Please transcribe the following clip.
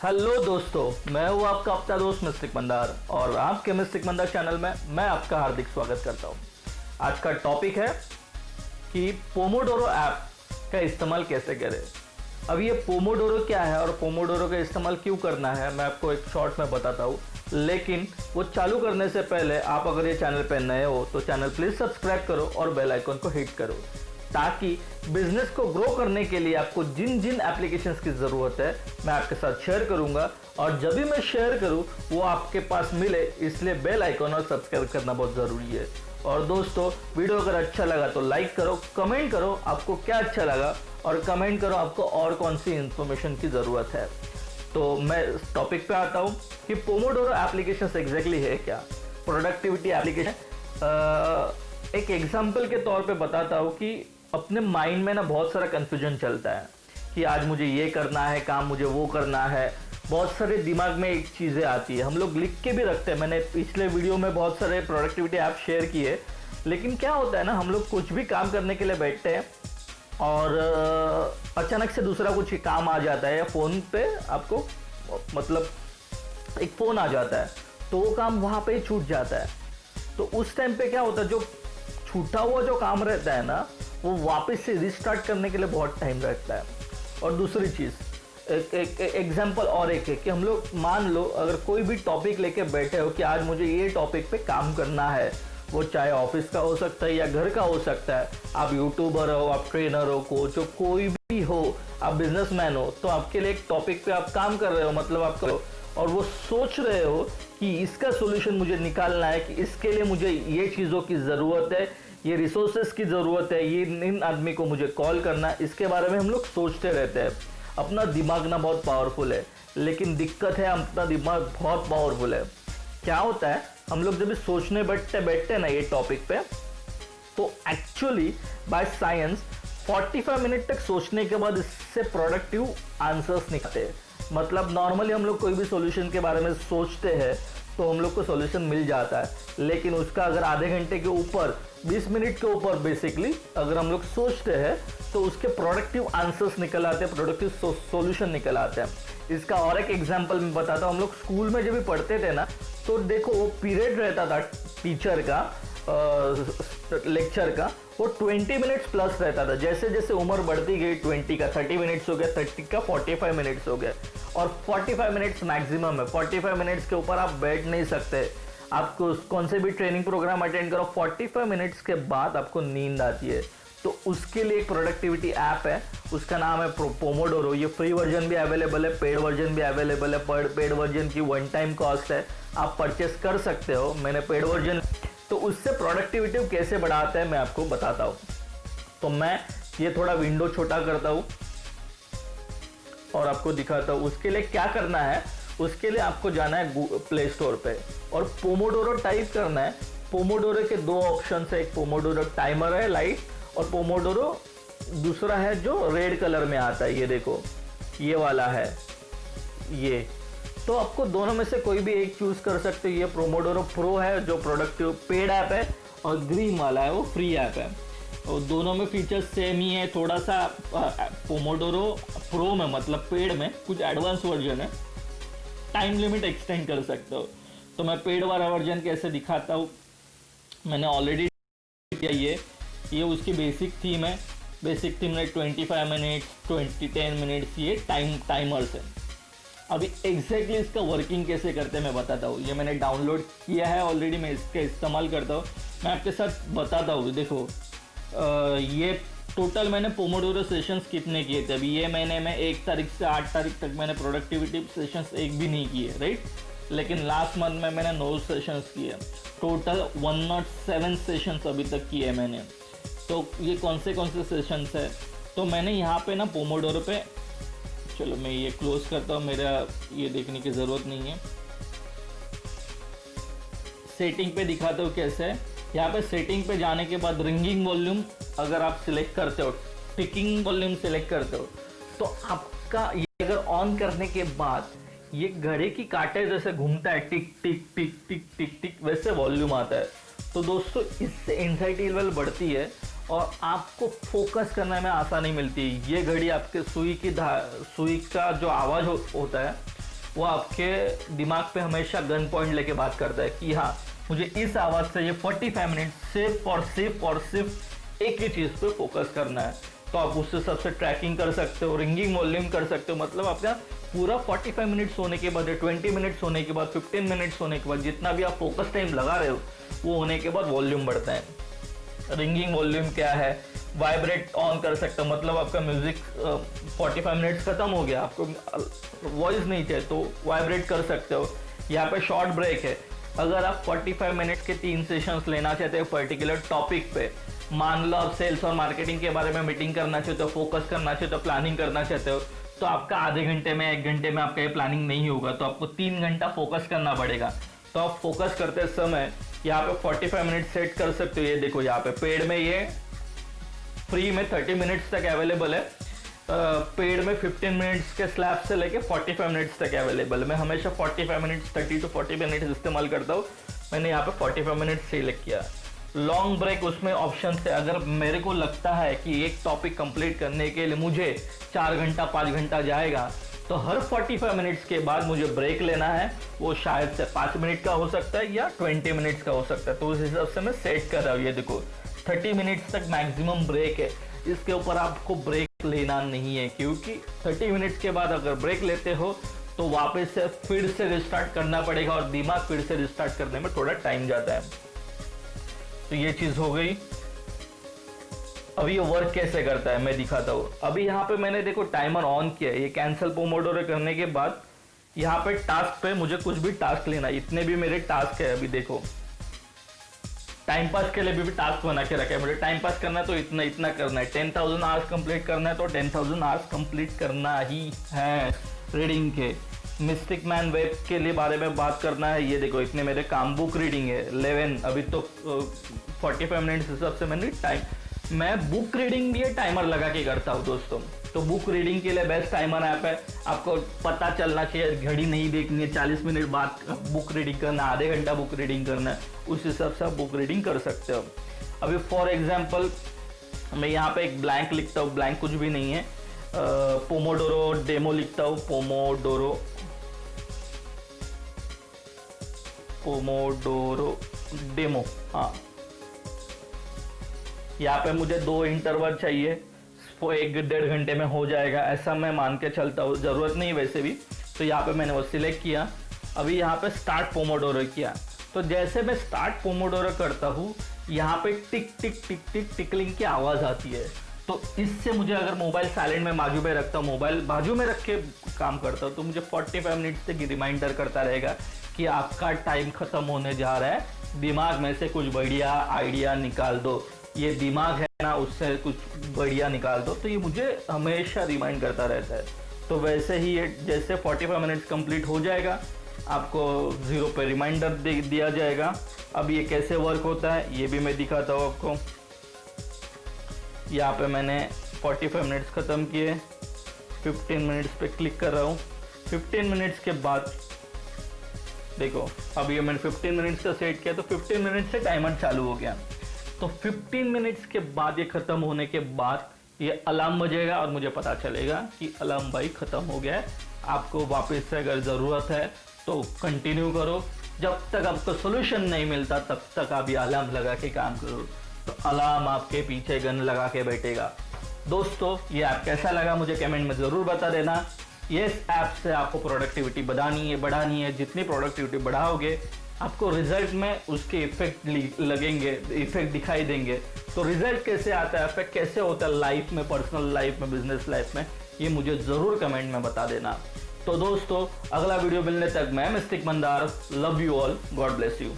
Hello दोस्तों, मैं हूँ आपका अपना दोस्त मिस्टिक मंदार और आपके मिस्टिक मंदार चैनल में मैं आपका हार्दिक स्वागत करता हूँ। आज का टॉपिक है कि पोमोडोरो ऐप का इस्तेमाल कैसे करें। अब ये पोमोडोरो क्या है और पोमोडोरो का इस्तेमाल क्यों करना है मैं आपको एक शॉर्ट में बताता हूँ, लेकिन वो चालू करने से पहले आप अगर ये चैनल पर नए हो तो चैनल प्लीज़ सब्सक्राइब करो और बेल आइकन को हिट करो, ताकि बिजनेस को ग्रो करने के लिए आपको जिन जिन एप्लीकेशंस की ज़रूरत है मैं आपके साथ शेयर करूंगा, और जब भी मैं शेयर करूं वो आपके पास मिले, इसलिए बेल आइकन और सब्सक्राइब करना बहुत ज़रूरी है। और दोस्तों, वीडियो अगर अच्छा लगा तो लाइक करो, कमेंट करो आपको क्या अच्छा लगा, और कमेंट करो आपको और कौन सी इंफॉर्मेशन की ज़रूरत है। तो मैं टॉपिक पे आता हूँ कि पोमोडोरो एप्लीकेशन एग्जैक्टली है क्या। प्रोडक्टिविटी एप्लीकेशन एक एग्जाम्पल के तौर पे बताता हूँ कि अपने माइंड में ना बहुत सारा कन्फ्यूजन चलता है कि आज मुझे ये करना है काम, मुझे वो करना है, बहुत सारे दिमाग में एक चीज़ें आती है। हम लोग लिख के भी रखते हैं, मैंने पिछले वीडियो में बहुत सारे प्रोडक्टिविटी ऐप शेयर किए, लेकिन क्या होता है ना, हम लोग कुछ भी काम करने के लिए बैठते हैं और अचानक से दूसरा कुछ काम आ जाता है, या फ़ोन पे आपको मतलब एक फ़ोन आ जाता है तो वो काम वहाँ पे ही छूट जाता है। तो उस टाइम पे क्या होता है, जो छूटा हुआ जो काम रहता है ना, वो वापस से रिस्टार्ट करने के लिए बहुत टाइम लगता है। और दूसरी चीज़, एक एग्जाम्पल और एक है कि हम लोग मान लो अगर कोई भी टॉपिक लेके बैठे हो कि आज मुझे ये टॉपिक पे काम करना है, वो चाहे ऑफिस का हो सकता है या घर का हो सकता है, आप यूट्यूबर हो, आप ट्रेनर हो, कोच हो, कोई भी हो, आप बिजनेसमैन हो, तो आपके लिए एक टॉपिक पे आप काम कर रहे हो, मतलब आपको, और वो सोच रहे हो कि इसका सोल्यूशन मुझे निकालना है, कि इसके लिए मुझे ये चीज़ों की ज़रूरत है, ये रिसोर्सेज की ज़रूरत है, ये इन आदमी को मुझे कॉल करना है, इसके बारे में हम लोग सोचते रहते हैं। अपना दिमाग ना बहुत पावरफुल है, लेकिन दिक्कत है अपना दिमाग बहुत पावरफुल है। क्या होता है, हम लोग जब भी सोचने बैठते ना ये टॉपिक पे, तो एक्चुअली बाय साइंस 45 मिनट तक सोचने के बाद इससे प्रोडक्टिव आंसर्स निकलते हैं। मतलब नॉर्मली हम लोग कोई भी सॉल्यूशन के बारे में सोचते हैं तो हम लोग को सॉल्यूशन मिल जाता है, लेकिन उसका अगर आधे घंटे के ऊपर 20 मिनट के ऊपर बेसिकली अगर हम लोग सोचते हैं तो उसके प्रोडक्टिव आंसर्स निकल आते हैं, प्रोडक्टिव सॉल्यूशन निकल आते हैं। इसका और एक एग्जांपल मैं बताता हूँ। हम लोग स्कूल में जब भी पढ़ते थे ना, तो देखो वो पीरियड रहता था टीचर का, लेक्चर का, वो 20 मिनट्स प्लस रहता था। जैसे जैसे उम्र बढ़ती गई 20 का 30 मिनट्स हो गया, 30 का 45 मिनट्स हो गया, और 45 मिनट्स मैक्सिमम है। 45 मिनट्स के ऊपर आप बैठ नहीं सकते। आपको कौन से भी ट्रेनिंग प्रोग्राम अटेंड करो, 45 मिनट्स के बाद आपको नींद आती है। तो उसके लिए एक प्रोडक्टिविटी ऐप है, उसका नाम है पोमोडोरो। ये फ्री वर्जन भी अवेलेबल है, पेड वर्जन भी अवेलेबल है। पेड वर्जन की 1 टाइम कॉस्ट है, आप परचेस कर सकते हो। मैंने पेड वर्जन, तो उससे प्रोडक्टिविटी कैसे बढ़ाते हैं मैं आपको बताता हूँ। तो मैं ये थोड़ा विंडो छोटा करता हूँ और आपको दिखाता हूँ। उसके लिए क्या करना है, उसके लिए आपको जाना है प्ले स्टोर पे और पोमोडोरो टाइप करना है। पोमोडोरो के 2 ऑप्शन है, एक पोमोडोरो टाइमर है लाइट, और पोमोडोरो दूसरा है जो रेड कलर में आता है, ये देखो ये वाला है ये। तो आपको दोनों में से कोई भी एक चूज कर सकते हो। ये पोमोडोरो प्रो है जो प्रोडक्टिव पेड ऐप है, और ग्रीन वाला है वो फ्री ऐप है, और दोनों में फीचर्स सेम ही है। थोड़ा सा पोमोडोरो प्रो में मतलब पेड में कुछ एडवांस वर्जन है, टाइम लिमिट एक्सटेंड कर सकते हो। तो मैं पेड वाला वर्जन कैसे दिखाता हूँ, मैंने ऑलरेडी किया। ये उसकी बेसिक थीम है। बेसिक थीम में 25 मिनट्स 10 मिनट्स ये टाइमर्स है। अभी एग्जैक्टली इसका वर्किंग कैसे करते हैं मैं बताता हूँ। ये मैंने डाउनलोड किया है ऑलरेडी, मैं इसका इस्तेमाल करता हूँ, मैं आपके साथ बताता हूँ। देखो ये टोटल मैंने पोमोडोरो सेशंस कितने किए थे। अभी ये महीने में 1 तारीख से 8 तारीख तक मैंने प्रोडक्टिविटी सेशंस एक भी नहीं किए, राइट। लेकिन लास्ट मंथ में मैंने 9 सेशंस किए, टोटल 107 सेशंस अभी तक किए मैंने। तो ये कौन से सेशंस है, तो मैंने यहाँ पे ना पोमोडोरो पे, चलो मैं ये क्लोज करता हूँ, मेरा ये देखने की ज़रूरत नहीं है। सेटिंग पे दिखाता हूँ कैसे है। यहाँ पे सेटिंग पे जाने के बाद रिंगिंग वॉल्यूम अगर आप सिलेक्ट करते हो, टिकिंग वॉल्यूम सिलेक्ट करते हो, तो आपका ये अगर ऑन करने के बाद ये घड़ी की कांटे जैसे घूमता है, टिक टिक टिक टिक टिक टिक, वैसे वॉल्यूम आता है। तो दोस्तों इससे एंजाइटी लेवल बढ़ती है और आपको फोकस करने में आसानी मिलती है। ये घड़ी आपके सुई का जो आवाज़ होता है वो आपके दिमाग पे हमेशा गन पॉइंट लेके बात करता है कि हाँ मुझे इस आवाज़ से ये 45 मिनट सिर्फ और सिर्फ एक ही चीज़ पे फोकस करना है। तो आप उससे सबसे ट्रैकिंग कर सकते हो, रिंगिंग वॉल्यूम कर सकते हो। मतलब आपका पूरा 45 मिनट्स होने के बाद, 20 मिनट्स होने के बाद, 15 मिनट्स होने के बाद, जितना भी आप फोकस टाइम लगा रहे हो वो होने के बाद वॉल्यूम बढ़ता है। रिंगिंग वॉल्यूम क्या है, वाइब्रेट ऑन कर सकते हो। मतलब आपका म्यूजिक 45 मिनट्स खत्म हो गया, आपको वॉइस नहीं चाहिए तो वाइब्रेट कर सकते हो। यहाँ पे शॉर्ट ब्रेक है। अगर आप 45 मिनट्स के 3 सेशंस लेना चाहते हो पर्टिकुलर टॉपिक पे, मान लो आप सेल्स और मार्केटिंग के बारे में मीटिंग करना चाहते हो, फोकस करना चाहते हो, प्लानिंग करना चाहते हो, तो आपका आधे घंटे में 1 घंटे में आपका ये प्लानिंग नहीं होगा। तो आपको 3 घंटा फोकस करना पड़ेगा। तो आप फोकस करते समय यहाँ पे 45 मिनट सेट कर सकते हो। ये देखो यहाँ पे पेड में ये फ्री में 30 मिनट्स तक अवेलेबल है, पेड में 15 मिनट्स के स्लैब से लेके 45 मिनट्स तक अवेलेबल है। मैं हमेशा 45 मिनट्स 30 to 40 मिनट्स इस्तेमाल करता हूँ। मैंने यहाँ पे 45 मिनट्स सेलेक्ट किया। लॉन्ग ब्रेक उसमें ऑप्शन है। अगर मेरे को लगता है कि एक टॉपिक कंप्लीट करने के लिए मुझे 4 घंटा 5 घंटा जाएगा, तो हर 45 मिनट्स के बाद मुझे ब्रेक लेना है। वो शायद से 5 मिनट का हो सकता है या 20 मिनट्स का हो सकता है। तो उस हिसाब से मैं सेट कर रहा हूँ। ये देखो 30 मिनट्स तक मैक्सिमम ब्रेक है। इसके ऊपर आपको ब्रेक लेना नहीं है, क्योंकि 30 मिनट्स के बाद अगर ब्रेक लेते हो तो वापस से फिर से रिस्टार्ट करना पड़ेगा और दिमाग फिर से रिस्टार्ट करने में थोड़ा टाइम जाता है। तो ये चीज़ हो गई। अभी ये वर्क कैसे करता है मैं दिखाता हूँ। अभी यहाँ पे मैंने देखो टाइमर ऑन किया है। ये कैंसिल पोमोडोरो करने के बाद यहाँ पे टास्क पे मुझे कुछ भी टास्क लेना है। इतने भी मेरे टास्क है। अभी देखो टाइम पास के लिए भी टास्क बना के रखा है। मुझे टाइम पास करना है तो इतना इतना करना है। 10,000 आवर्स कंप्लीट करना है तो 10,000 आवर्स कंप्लीट करना ही है। रीडिंग के मिस्टिक मैन वेब के लिए बारे में बात करना है। ये देखो इतने मेरे काम। बुक रीडिंग है 11। अभी तो 45 मिनट्स हिसाब से मैंने टाइम, मैं बुक रीडिंग भी टाइमर लगा के करता हूँ दोस्तों। तो बुक रीडिंग के लिए बेस्ट टाइमर ऐप है। आपको पता चलना चाहिए, घड़ी नहीं देखनी है, 40 मिनट बाद बुक रीडिंग करना, आधे घंटा बुक रीडिंग करना है, उस हिसाब से आप बुक रीडिंग कर सकते हो। अभी फॉर एग्जाम्पल मैं यहाँ पे एक ब्लैंक लिखता हूँ। ब्लैंक कुछ भी नहीं है। पोमोडोरो डेमो लिखता हूँ। Pomodoro demo. हाँ, यहाँ पे मुझे 2 इंटरवल चाहिए, वो 1-1.5 घंटे में हो जाएगा, ऐसा मैं मान के चलता हूँ। ज़रूरत नहीं वैसे भी। तो यहाँ पे मैंने वो सिलेक्ट किया। अभी यहाँ पे स्टार्ट पोमोडोरो किया। तो जैसे मैं स्टार्ट पोमोडोरो करता हूँ, यहाँ पे टिक टिक टिक टिक टिकलिंग की आवाज़ आती है। तो इससे मुझे, अगर मोबाइल साइलेंट में बाजू में रखता हूँ, मोबाइल बाजू में रख के काम करता हूँ, तो मुझे 45 मिनट तक रिमाइंडर करता रहेगा कि आपका टाइम ख़त्म होने जा रहा है। दिमाग में से कुछ बढ़िया आइडिया निकाल दो। ये दिमाग है ना, उससे कुछ बढ़िया निकाल दो। तो ये मुझे हमेशा रिमाइंड करता रहता है। तो वैसे ही ये जैसे 45 मिनट्स कंप्लीट हो जाएगा, आपको 0 पे रिमाइंडर दिया जाएगा। अब ये कैसे वर्क होता है ये भी मैं दिखाता हूँ आपको। यहाँ पे मैंने 45 मिनट्स ख़त्म किए। 15 मिनट्स पे क्लिक कर रहा हूँ। 15 मिनट्स के बाद देखो, अब ये मैंने 15 मिनट्स का सेट किया तो 15 मिनट से टाइमर चालू हो गया। तो 15 मिनट्स के बाद, ये ख़त्म होने के बाद ये अलार्म बजेगा और मुझे पता चलेगा कि अलार्म भाई ख़त्म हो गया है। आपको वापस से अगर ज़रूरत है तो कंटिन्यू करो। जब तक आपको सोल्यूशन नहीं मिलता तब तक आप ये अलार्म लगा के काम करो। तो अलार्म आपके पीछे गन लगा के बैठेगा। दोस्तों ये ऐप कैसा लगा मुझे कमेंट में ज़रूर बता देना। ये ऐप से आपको प्रोडक्टिविटी बढ़ानी है। जितनी प्रोडक्टिविटी बढ़ाओगे आपको रिजल्ट में उसके इफेक्ट लगेंगे, इफेक्ट दिखाई देंगे। तो रिजल्ट कैसे आता है, इफेक्ट कैसे होता है लाइफ में, पर्सनल लाइफ में, बिजनेस लाइफ में, ये मुझे ज़रूर कमेंट में बता देना। तो दोस्तों अगला वीडियो मिलने तक मैं mistake Mandar, love you all, God bless you.